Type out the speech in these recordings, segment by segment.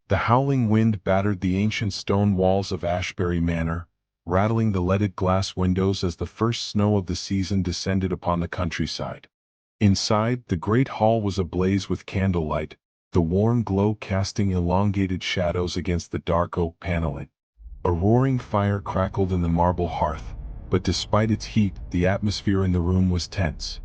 The howling wind battered the ancient stone walls of Ashbury Manor, rattling the leaded glass windows as the first snow of the season descended upon the countryside. Inside, the great hall was ablaze with candlelight, the warm glow casting elongated shadows against the dark oak paneling. A roaring fire crackled in the marble hearth, but despite its heat, the atmosphere in the room was tense.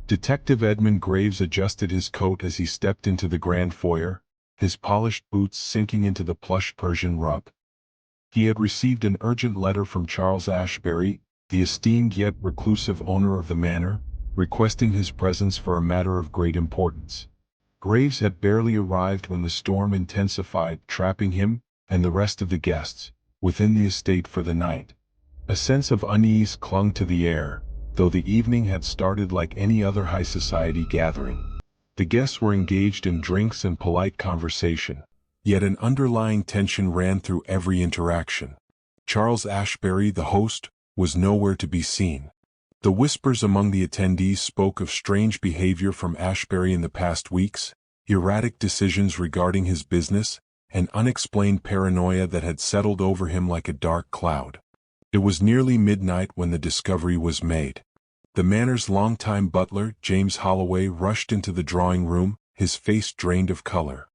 Detective Edmund Graves adjusted his coat as he stepped into the grand foyer, his polished boots sinking into the plush Persian rug. He had received an urgent letter from Charles Ashbury, the esteemed yet reclusive owner of the manor, requesting his presence for a matter of great importance. Graves had barely arrived when the storm intensified, trapping him and the rest of the guests within the estate for the night. A sense of unease clung to the air, though the evening had started like any other high society gathering. The guests were engaged in drinks and polite conversation, yet an underlying tension ran through every interaction. Charles Ashbury, the host, was nowhere to be seen. The whispers among the attendees spoke of strange behavior from Ashbury in the past weeks, erratic decisions regarding his business, and unexplained paranoia that had settled over him like a dark cloud. It was nearly midnight when the discovery was made. The manor's longtime butler, James Holloway, rushed into the drawing room, his face drained of color.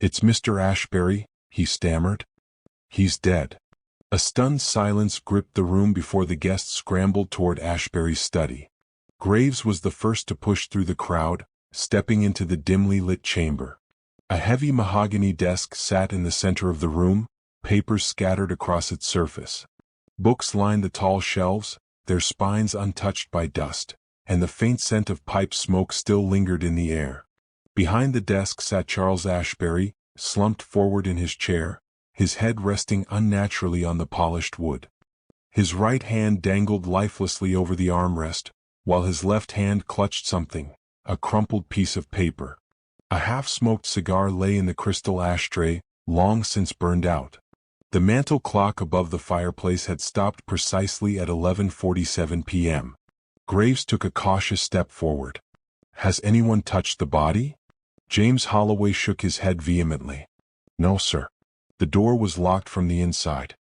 "It's Mr. Ashbury," he stammered. "He's dead." A stunned silence gripped the room before the guests scrambled toward Ashbury's study. Graves was the first to push through the crowd, stepping into the dimly lit chamber. A heavy mahogany desk sat in the center of the room, papers scattered across its surface. Books lined the tall shelves, their spines untouched by dust, and the faint scent of pipe smoke still lingered in the air. Behind the desk sat Charles Ashbury, slumped forward in his chair, his head resting unnaturally on the polished wood. His right hand dangled lifelessly over the armrest, while his left hand clutched something, a crumpled piece of paper. A half-smoked cigar lay in the crystal ashtray, long since burned out. The mantel clock above the fireplace had stopped precisely at 11:47 p.m. Graves took a cautious step forward. "Has anyone touched the body?" James Holloway shook his head vehemently. "No, sir. The door was locked from the inside.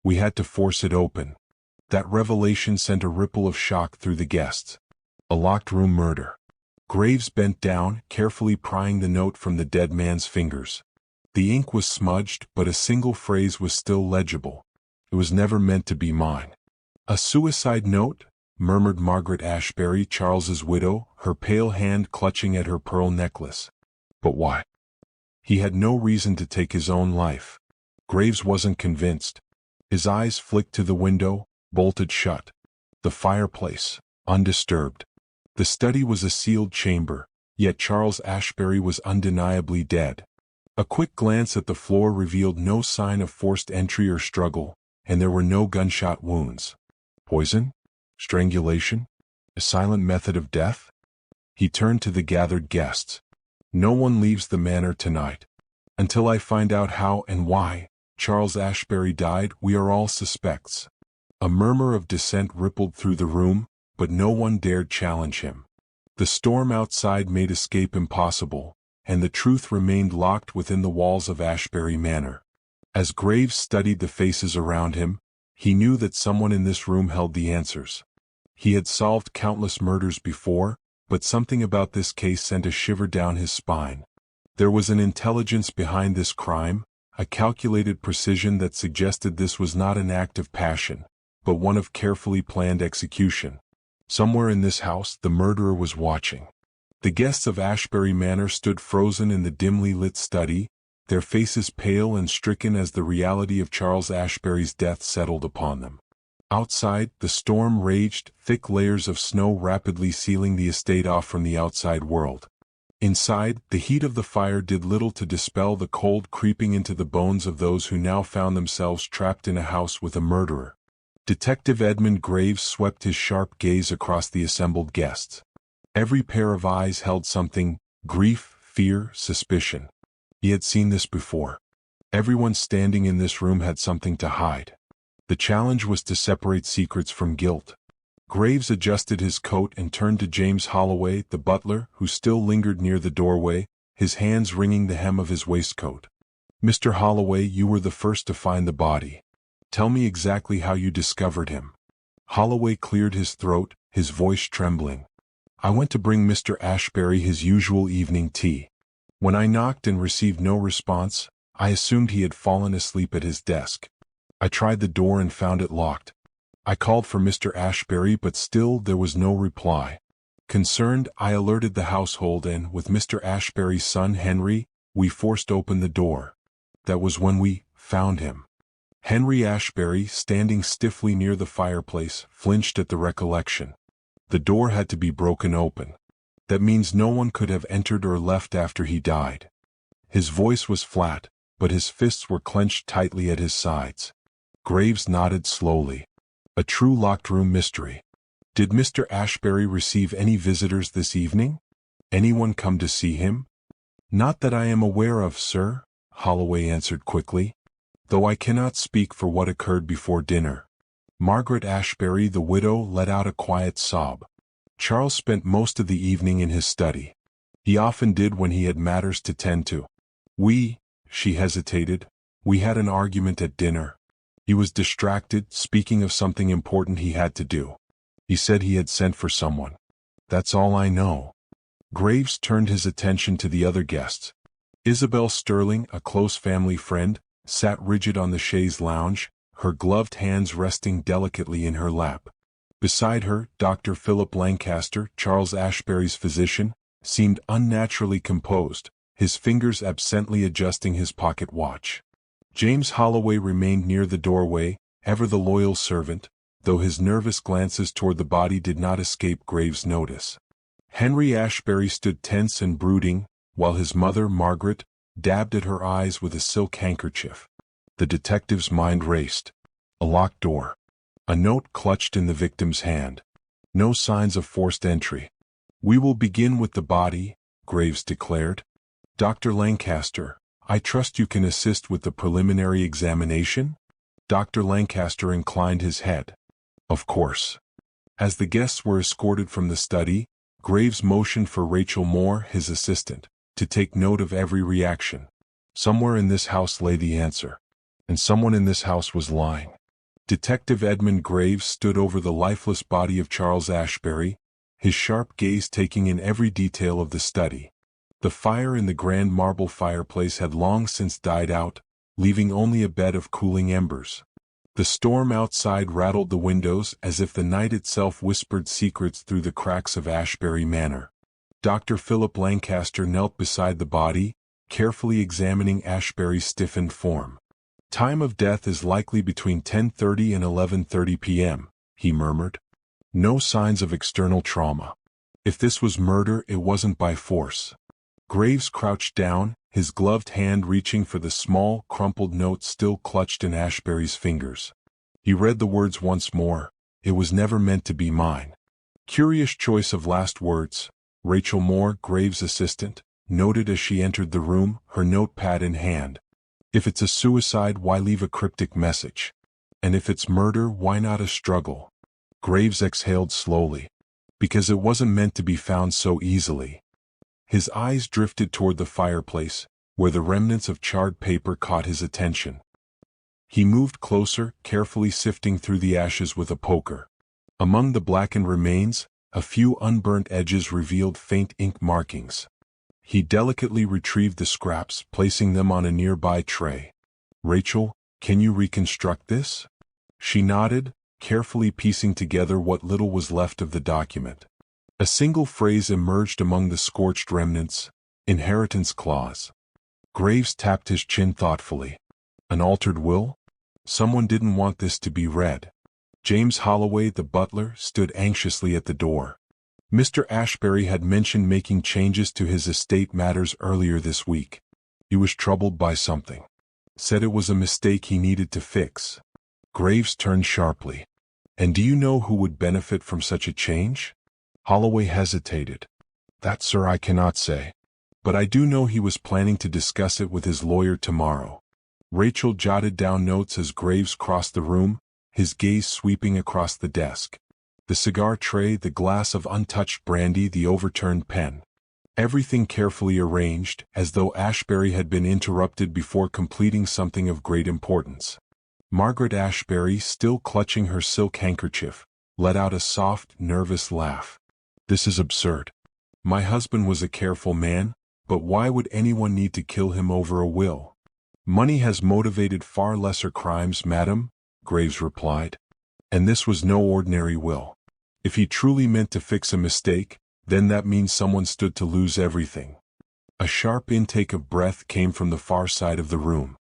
We had to force it open." That revelation sent a ripple of shock through the guests. A locked room murder. Graves bent down, carefully prying the note from the dead man's fingers. The ink was smudged, but a single phrase was still legible. "It was never meant to be mine." "A suicide note?" murmured Margaret Ashbury, Charles's widow, her pale hand clutching at her pearl necklace. "But why? He had no reason to take his own life." Graves wasn't convinced. His eyes flicked to the window, bolted shut. The fireplace, undisturbed. The study was a sealed chamber, yet Charles Ashbury was undeniably dead. A quick glance at the floor revealed no sign of forced entry or struggle, and there were no gunshot wounds. Poison? Strangulation? A silent method of death? He turned to the gathered guests. "No one leaves the manor tonight. Until I find out how and why Charles Ashbury died, we are all suspects." A murmur of dissent rippled through the room, but no one dared challenge him. The storm outside made escape impossible, and the truth remained locked within the walls of Ashbury Manor. As Graves studied the faces around him, he knew that someone in this room held the answers. He had solved countless murders before, but something about this case sent a shiver down his spine. There was an intelligence behind this crime, a calculated precision that suggested this was not an act of passion, but one of carefully planned execution. Somewhere in this house, the murderer was watching. The guests of Ashbury Manor stood frozen in the dimly lit study, their faces pale and stricken as the reality of Charles Ashbury's death settled upon them. Outside, the storm raged, thick layers of snow rapidly sealing the estate off from the outside world. Inside, the heat of the fire did little to dispel the cold creeping into the bones of those who now found themselves trapped in a house with a murderer. Detective Edmund Graves swept his sharp gaze across the assembled guests. Every pair of eyes held something: grief, fear, suspicion. He had seen this before. Everyone standing in this room had something to hide. The challenge was to separate secrets from guilt. Graves adjusted his coat and turned to James Holloway, the butler, who still lingered near the doorway, his hands wringing the hem of his waistcoat. Mr. Holloway, you were the first to find the body. Tell me exactly how you discovered him. Holloway cleared his throat, his voice trembling. I went to bring Mr. Ashbury his usual evening tea. When I knocked and received no response, I assumed he had fallen asleep at his desk. I tried the door and found it locked. I called for Mr. Ashbury, but still there was no reply. Concerned, I alerted the household and, with Mr. Ashbury's son Henry, we forced open the door. That was when we found him. Henry Ashbury, standing stiffly near the fireplace, flinched at the recollection. The door had to be broken open. That means no one could have entered or left after he died. His voice was flat, but his fists were clenched tightly at his sides. Graves nodded slowly. A true locked room mystery. Did Mr. Ashbury receive any visitors this evening? Anyone come to see him? Not that I am aware of, sir, Holloway answered quickly, though I cannot speak for what occurred before dinner. Margaret Ashbury, the widow, let out a quiet sob. Charles spent most of the evening in his study. He often did when he had matters to tend to. She hesitated, we had an argument at dinner. He was distracted, speaking of something important he had to do. He said he had sent for someone. That's all I know. Graves turned his attention to the other guests. Isabel Sterling, a close family friend, sat rigid on the chaise lounge, her gloved hands resting delicately in her lap. Beside her, Dr. Philip Lancaster, Charles Ashbury's physician, seemed unnaturally composed, his fingers absently adjusting his pocket watch. James Holloway remained near the doorway, ever the loyal servant, though his nervous glances toward the body did not escape Graves' notice. Henry Ashbury stood tense and brooding, while his mother, Margaret, dabbed at her eyes with a silk handkerchief. The detective's mind raced. A locked door. A note clutched in the victim's hand. No signs of forced entry. We will begin with the body, Graves declared. Dr. Lancaster, I trust you can assist with the preliminary examination? Dr. Lancaster inclined his head. Of course. As the guests were escorted from the study, Graves motioned for Rachel Moore, his assistant, to take note of every reaction. Somewhere in this house lay the answer. And someone in this house was lying. Detective Edmund Graves stood over the lifeless body of Charles Ashbury, his sharp gaze taking in every detail of the study. The fire in the grand marble fireplace had long since died out, leaving only a bed of cooling embers. The storm outside rattled the windows as if the night itself whispered secrets through the cracks of Ashbury Manor. Dr. Philip Lancaster knelt beside the body, carefully examining Ashbury's stiffened form. Time of death is likely between 10:30 and 11:30 p.m., he murmured. No signs of external trauma. If this was murder, it wasn't by force. Graves crouched down, his gloved hand reaching for the small, crumpled note still clutched in Ashbury's fingers. He read the words once more. It was never meant to be mine. Curious choice of last words, Rachel Moore, Graves' assistant, noted as she entered the room, her notepad in hand. If it's a suicide, why leave a cryptic message? And if it's murder, why not a struggle? Graves exhaled slowly. Because it wasn't meant to be found so easily. His eyes drifted toward the fireplace, where the remnants of charred paper caught his attention. He moved closer, carefully sifting through the ashes with a poker. Among the blackened remains, a few unburnt edges revealed faint ink markings. He delicately retrieved the scraps, placing them on a nearby tray. Rachel, can you reconstruct this? She nodded, carefully piecing together what little was left of the document. A single phrase emerged among the scorched remnants, inheritance clause. Graves tapped his chin thoughtfully. An altered will? Someone didn't want this to be read. James Holloway, the butler, stood anxiously at the door. Mr. Ashbury had mentioned making changes to his estate matters earlier this week. He was troubled by something. Said it was a mistake he needed to fix. Graves turned sharply. And do you know who would benefit from such a change? Holloway hesitated. That, sir, I cannot say. But I do know he was planning to discuss it with his lawyer tomorrow. Rachel jotted down notes as Graves crossed the room, his gaze sweeping across the desk. The cigar tray, the glass of untouched brandy, the overturned pen. Everything carefully arranged, as though Ashbury had been interrupted before completing something of great importance. Margaret Ashbury, still clutching her silk handkerchief, let out a soft, nervous laugh. "This is absurd. My husband was a careful man, but why would anyone need to kill him over a will?" "Money has motivated far lesser crimes, madam," Graves replied. "And this was no ordinary will. If he truly meant to fix a mistake, then that means someone stood to lose everything." A sharp intake of breath came from the far side of the room.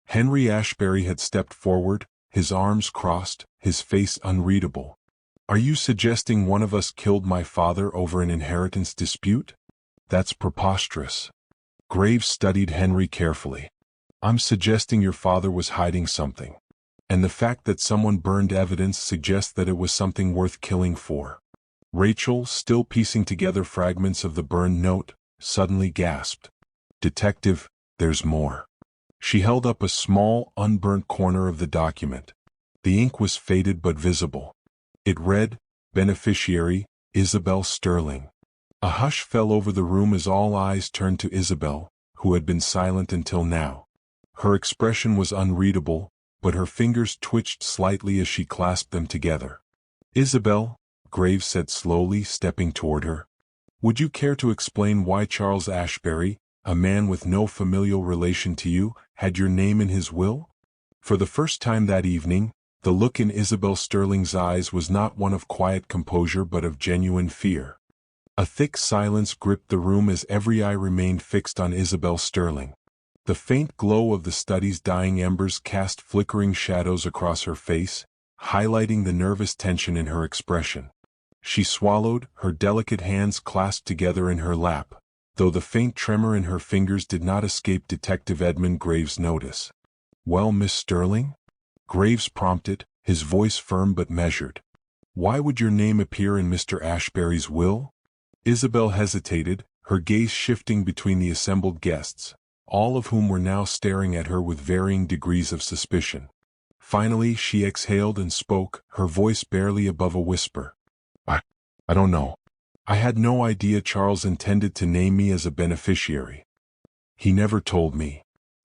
Henry Ashbury had stepped forward, his arms crossed, his face unreadable. "Are you suggesting one of us killed my father over an inheritance dispute? That's preposterous." Graves studied Henry carefully. "I'm suggesting your father was hiding something. And the fact that someone burned evidence suggests that it was something worth killing for." Rachel, still piecing together fragments of the burned note, suddenly gasped. "Detective, there's more." She held up a small, unburnt corner of the document. The ink was faded but visible. It read, "Beneficiary, Isabel Sterling." A hush fell over the room as all eyes turned to Isabel, who had been silent until now. Her expression was unreadable, but her fingers twitched slightly as she clasped them together. "Isabel," Graves said slowly, stepping toward her, "would you care to explain why Charles Ashbury, a man with no familial relation to you, had your name in his will?" For the first time that evening, the look in Isabel Sterling's eyes was not one of quiet composure but of genuine fear. A thick silence gripped the room as every eye remained fixed on Isabel Sterling. The faint glow of the study's dying embers cast flickering shadows across her face, highlighting the nervous tension in her expression. She swallowed, her delicate hands clasped together in her lap, though the faint tremor in her fingers did not escape Detective Edmund Graves' notice. "Well, Miss Sterling?" Graves prompted, his voice firm but measured. "Why would your name appear in Mr. Ashbury's will?" Isabel hesitated, her gaze shifting between the assembled guests, all of whom were now staring at her with varying degrees of suspicion. Finally she exhaled and spoke, her voice barely above a whisper. I don't know. I had no idea Charles intended to name me as a beneficiary. He never told me."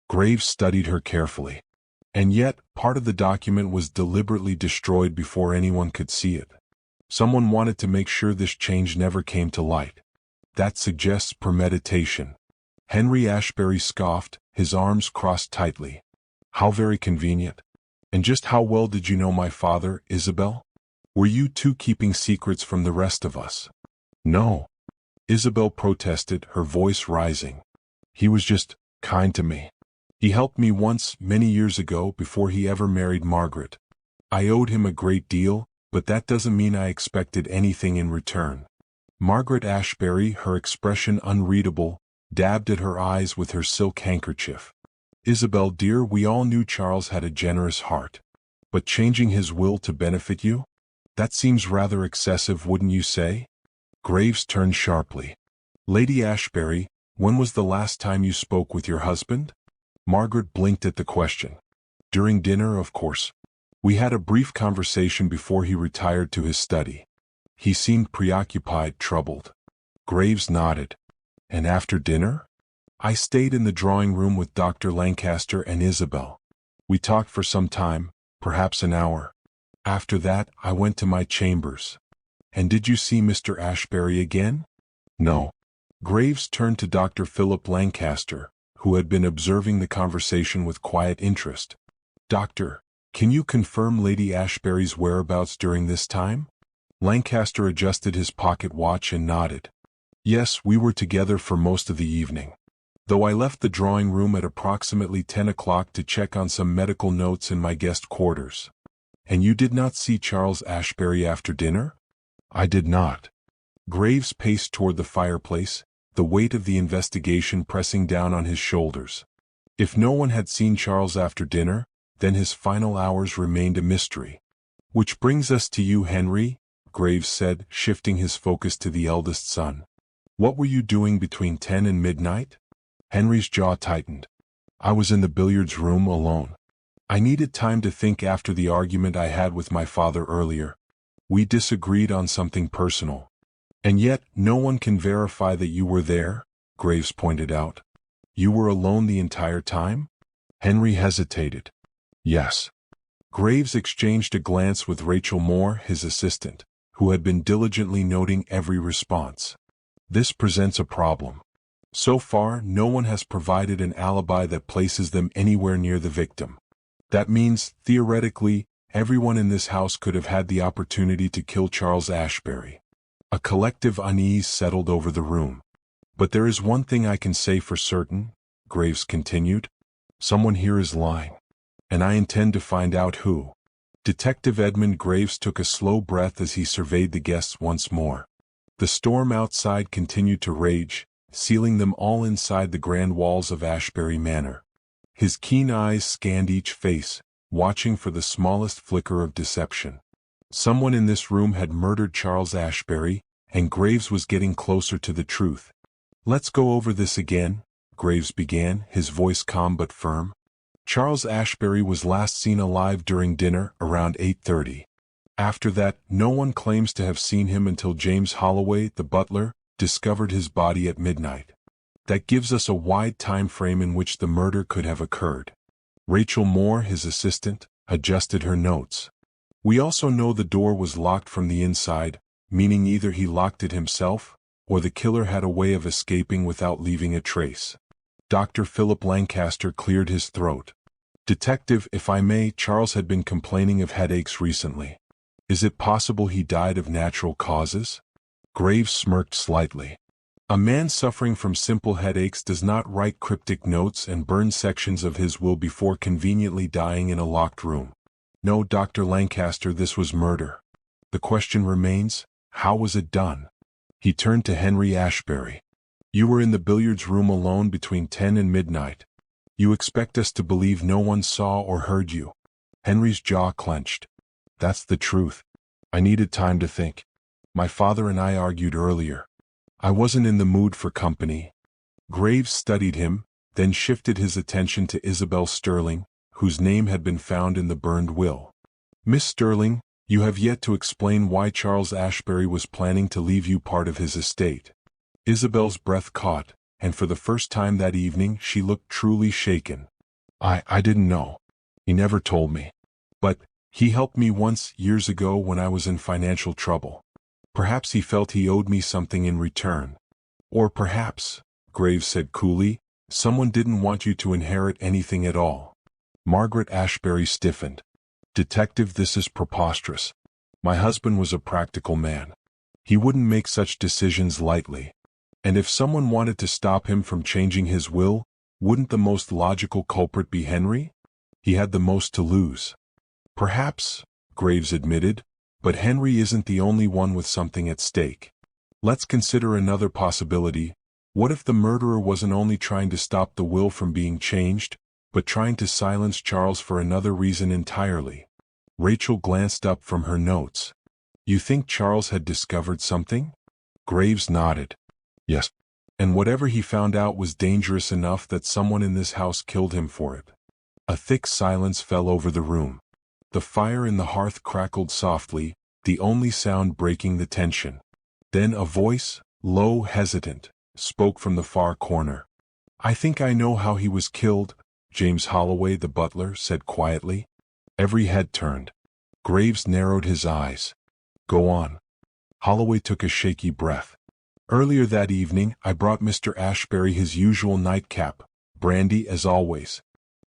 Graves studied her carefully. "And yet, part of the document was deliberately destroyed before anyone could see it. Someone wanted to make sure this change never came to light. That suggests premeditation." Henry Ashbury scoffed, his arms crossed tightly. "How very convenient. And just how well did you know my father, Isabel? Were you two keeping secrets from the rest of us?" "No," Isabel protested, her voice rising. "He was just kind to me. He helped me once, many years ago, before he ever married Margaret. I owed him a great deal, but that doesn't mean I expected anything in return." Margaret Ashbury, her expression unreadable, dabbed at her eyes with her silk handkerchief. "Isabel dear, we all knew Charles had a generous heart. But changing his will to benefit you? That seems rather excessive, wouldn't you say?" Graves turned sharply. "Lady Ashbury, when was the last time you spoke with your husband?" Margaret blinked at the question. "During dinner, of course. We had a brief conversation before he retired to his study. He seemed preoccupied, troubled." Graves nodded. "And after dinner?" "I stayed in the drawing room with Dr. Lancaster and Isabel. We talked for some time, perhaps an hour. After that, I went to my chambers." "And did you see Mr. Ashbury again?" "No." Graves turned to Dr. Philip Lancaster, who had been observing the conversation with quiet interest. "Doctor, can you confirm Lady Ashbury's whereabouts during this time?" Lancaster adjusted his pocket watch and nodded. "Yes, we were together for most of the evening. Though I left the drawing room at approximately 10 o'clock to check on some medical notes in my guest quarters." "And you did not see Charles Ashbury after dinner?" "I did not." Graves paced toward the fireplace, the weight of the investigation pressing down on his shoulders. If no one had seen Charles after dinner, then his final hours remained a mystery. "Which brings us to you, Henry," Graves said, shifting his focus to the eldest son. "What were you doing between 10 and midnight?" Henry's jaw tightened. "I was in the billiards room alone. I needed time to think after the argument I had with my father earlier. We disagreed on something personal." And yet, no one can verify that you were there, Graves pointed out. You were alone the entire time? Henry hesitated. Yes. Graves exchanged a glance with Rachel Moore, his assistant, who had been diligently noting every response. This presents a problem. So far, no one has provided an alibi that places them anywhere near the victim. That means, theoretically, everyone in this house could have had the opportunity to kill Charles Ashbury. A collective unease settled over the room. But there is one thing I can say for certain, Graves continued. Someone here is lying. And I intend to find out who. Detective Edmund Graves took a slow breath as he surveyed the guests once more. The storm outside continued to rage, sealing them all inside the grand walls of Ashbury Manor. His keen eyes scanned each face, watching for the smallest flicker of deception. Someone in this room had murdered Charles Ashbury, and Graves was getting closer to the truth. Let's go over this again, Graves began, his voice calm but firm. Charles Ashbury was last seen alive during dinner around 8:30. After that, no one claims to have seen him until James Holloway, the butler, discovered his body at midnight. That gives us a wide time frame in which the murder could have occurred. Rachel Moore, his assistant, adjusted her notes. We also know the door was locked from the inside, meaning either he locked it himself, or the killer had a way of escaping without leaving a trace. Dr. Philip Lancaster cleared his throat. Detective, if I may, Charles had been complaining of headaches recently. Is it possible he died of natural causes? Graves smirked slightly. A man suffering from simple headaches does not write cryptic notes and burn sections of his will before conveniently dying in a locked room. No, Dr. Lancaster, this was murder. The question remains, how was it done? He turned to Henry Ashbury. You were in the billiards room alone between 10 and midnight. You expect us to believe no one saw or heard you? Henry's jaw clenched. That's the truth. I needed time to think. My father and I argued earlier. I wasn't in the mood for company. Graves studied him, then shifted his attention to Isabel Sterling, whose name had been found in the burned will. Miss Sterling, you have yet to explain why Charles Ashbury was planning to leave you part of his estate. Isabel's breath caught, and for the first time that evening she looked truly shaken. I didn't know. He never told me. But he helped me once years ago when I was in financial trouble. Perhaps he felt he owed me something in return. Or perhaps, Graves said coolly, someone didn't want you to inherit anything at all. Margaret Ashbury stiffened. Detective, this is preposterous. My husband was a practical man. He wouldn't make such decisions lightly. And if someone wanted to stop him from changing his will, wouldn't the most logical culprit be Henry? He had the most to lose. Perhaps, Graves admitted, but Henry isn't the only one with something at stake. Let's consider another possibility. What if the murderer wasn't only trying to stop the will from being changed, but trying to silence Charles for another reason entirely? Rachel glanced up from her notes. You think Charles had discovered something? Graves nodded. Yes. And whatever he found out was dangerous enough that someone in this house killed him for it. A thick silence fell over the room. The fire in the hearth crackled softly, the only sound breaking the tension. Then a voice, low, hesitant, spoke from the far corner. I think I know how he was killed, James Holloway, the butler, said quietly. Every head turned. Graves narrowed his eyes. Go on. Holloway took a shaky breath. Earlier that evening, I brought Mr. Ashbury his usual nightcap, brandy as always.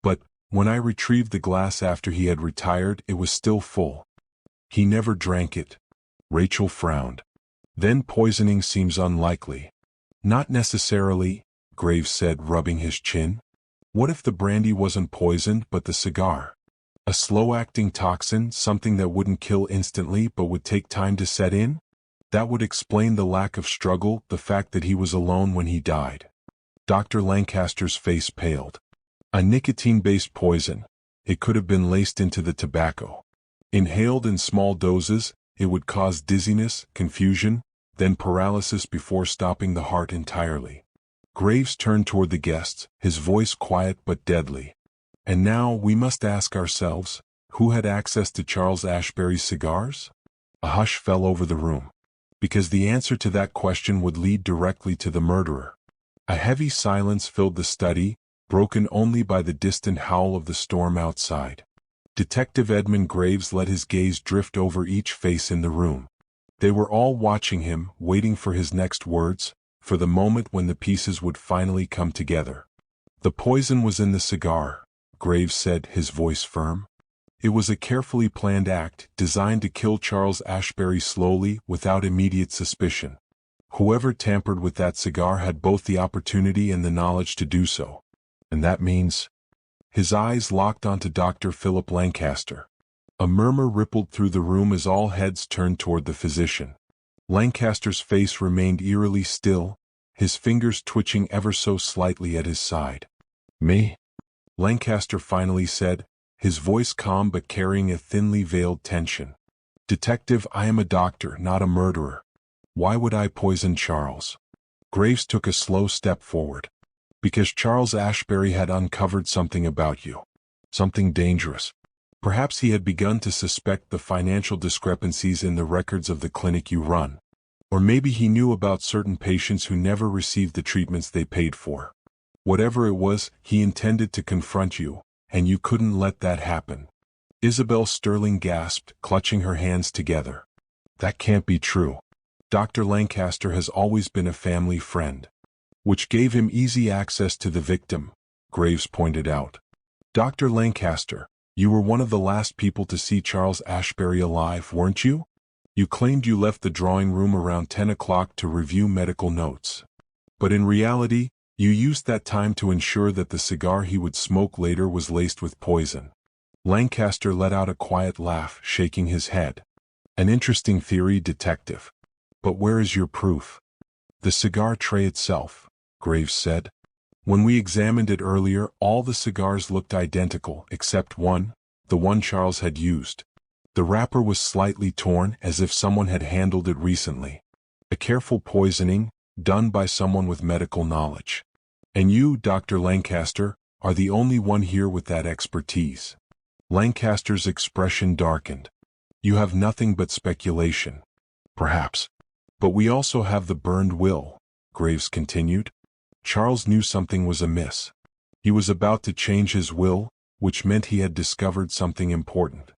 But when I retrieved the glass after he had retired, it was still full. He never drank it. Rachel frowned. Then poisoning seems unlikely. Not necessarily, Graves said, rubbing his chin. What if the brandy wasn't poisoned but the cigar? A slow-acting toxin, something that wouldn't kill instantly but would take time to set in? That would explain the lack of struggle, the fact that he was alone when he died. Dr. Lancaster's face paled. A nicotine-based poison. It could have been laced into the tobacco. Inhaled in small doses, it would cause dizziness, confusion, then paralysis before stopping the heart entirely. Graves turned toward the guests, his voice quiet but deadly. And now we must ask ourselves, who had access to Charles Ashbury's cigars? A hush fell over the room. Because the answer to that question would lead directly to the murderer. A heavy silence filled the study, broken only by the distant howl of the storm outside. Detective Edmund Graves let his gaze drift over each face in the room. They were all watching him, waiting for his next words, for the moment when the pieces would finally come together. The poison was in the cigar, Graves said, his voice firm. It was a carefully planned act, designed to kill Charles Ashbury slowly, without immediate suspicion. Whoever tampered with that cigar had both the opportunity and the knowledge to do so. And that means... His eyes locked onto Dr. Philip Lancaster. A murmur rippled through the room as all heads turned toward the physician. Lancaster's face remained eerily still, his fingers twitching ever so slightly at his side. "Me?" Lancaster finally said, his voice calm but carrying a thinly veiled tension. "Detective, I am a doctor, not a murderer. Why would I poison Charles?" Graves took a slow step forward. "Because Charles Ashbury had uncovered something about you. Something dangerous. Perhaps he had begun to suspect the financial discrepancies in the records of the clinic you run. Or maybe he knew about certain patients who never received the treatments they paid for. Whatever it was, he intended to confront you, and you couldn't let that happen." Isabel Sterling gasped, clutching her hands together. "That can't be true. Dr. Lancaster has always been a family friend." "Which gave him easy access to the victim," Graves pointed out. "Dr. Lancaster, you were one of the last people to see Charles Ashbury alive, weren't you? You claimed you left the drawing room around 10 o'clock to review medical notes. But in reality, you used that time to ensure that the cigar he would smoke later was laced with poison." Lancaster let out a quiet laugh, shaking his head. "An interesting theory, detective. But where is your proof?" "The cigar tray itself," Graves said. "When we examined it earlier, all the cigars looked identical except one, the one Charles had used. The wrapper was slightly torn, as if someone had handled it recently. A careful poisoning, done by someone with medical knowledge. And you, Dr. Lancaster, are the only one here with that expertise." Lancaster's expression darkened. "You have nothing but speculation." "Perhaps. But we also have the burned will," Graves continued. "Charles knew something was amiss. He was about to change his will, which meant he had discovered something important.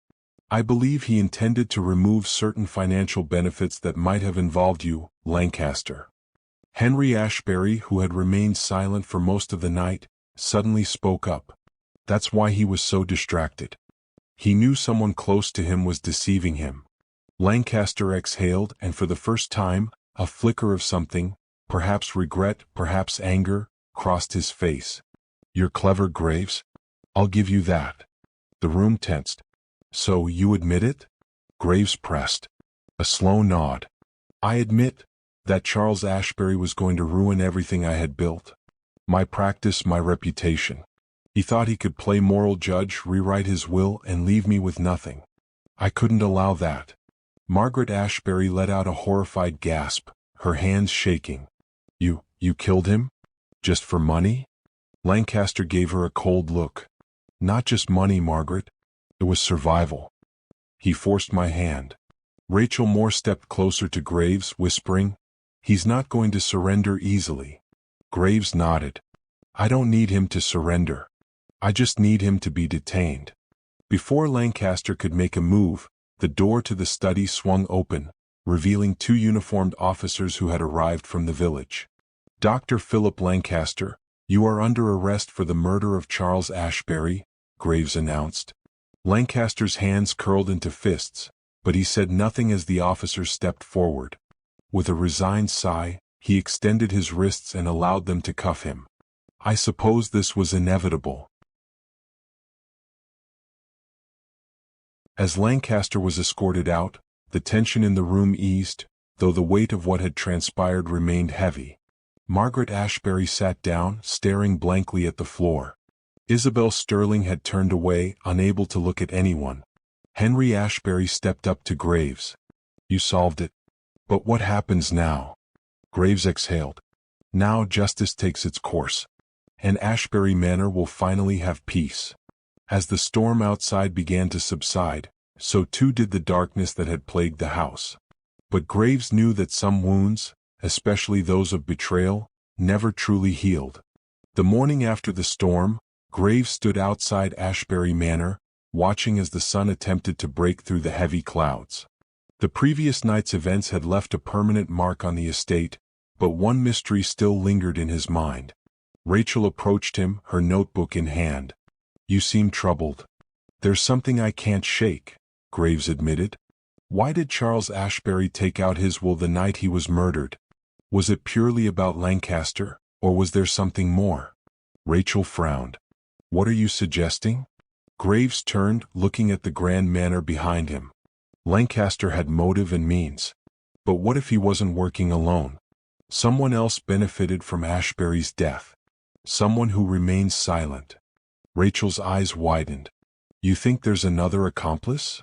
I believe he intended to remove certain financial benefits that might have involved you, Lancaster." Henry Ashbury, who had remained silent for most of the night, suddenly spoke up. That's why he was so distracted. He knew someone close to him was deceiving him. Lancaster exhaled, and for the first time, a flicker of something, perhaps regret, perhaps anger, crossed his face. "You're clever, Graves. I'll give you that." The room tensed. "So you admit it?" Graves pressed. A slow nod. "I admit that Charles Ashbury was going to ruin everything I had built. My practice, my reputation. He thought he could play moral judge, rewrite his will, and leave me with nothing. I couldn't allow that." Margaret Ashbury let out a horrified gasp, her hands shaking. You killed him? Just for money?" Lancaster gave her a cold look. "Not just money, Margaret. It was survival." He forced my hand. Rachel Moore stepped closer to Graves, whispering, "He's not going to surrender easily." Graves nodded. "I don't need him to surrender. I just need him to be detained." Before Lancaster could make a move, the door to the study swung open, revealing 2 uniformed officers who had arrived from the village. "Dr. Philip Lancaster, you are under arrest for the murder of Charles Ashbury," Graves announced. Lancaster's hands curled into fists, but he said nothing as the officers stepped forward. With a resigned sigh, he extended his wrists and allowed them to cuff him. "I suppose this was inevitable." As Lancaster was escorted out, the tension in the room eased, though the weight of what had transpired remained heavy. Margaret Ashbury sat down, staring blankly at the floor. Isabel Sterling had turned away, unable to look at anyone. Henry Ashbury stepped up to Graves. "You solved it. But what happens now?" Graves exhaled. "Now justice takes its course. And Ashbury Manor will finally have peace." As the storm outside began to subside, so too did the darkness that had plagued the house. But Graves knew that some wounds, especially those of betrayal, never truly healed. The morning after the storm, Graves stood outside Ashbury Manor, watching as the sun attempted to break through the heavy clouds. The previous night's events had left a permanent mark on the estate, but one mystery still lingered in his mind. Rachel approached him, her notebook in hand. "You seem troubled." "There's something I can't shake," Graves admitted. "Why did Charles Ashbury take out his will the night he was murdered? Was it purely about Lancaster, or was there something more?" Rachel frowned. "What are you suggesting?" Graves turned, looking at the grand manor behind him. Lancaster had motive and means. But what if he wasn't working alone? Someone else benefited from Ashbury's death. Someone who remains silent. Rachel's eyes widened. "You think there's another accomplice?"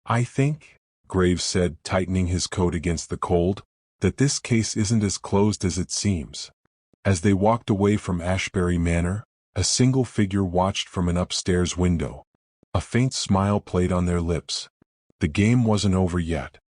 "I think," Graves said, tightening his coat against the cold, "that this case isn't as closed as it seems." As they walked away from Ashbury Manor, a single figure watched from an upstairs window. A faint smile played on their lips. The game wasn't over yet.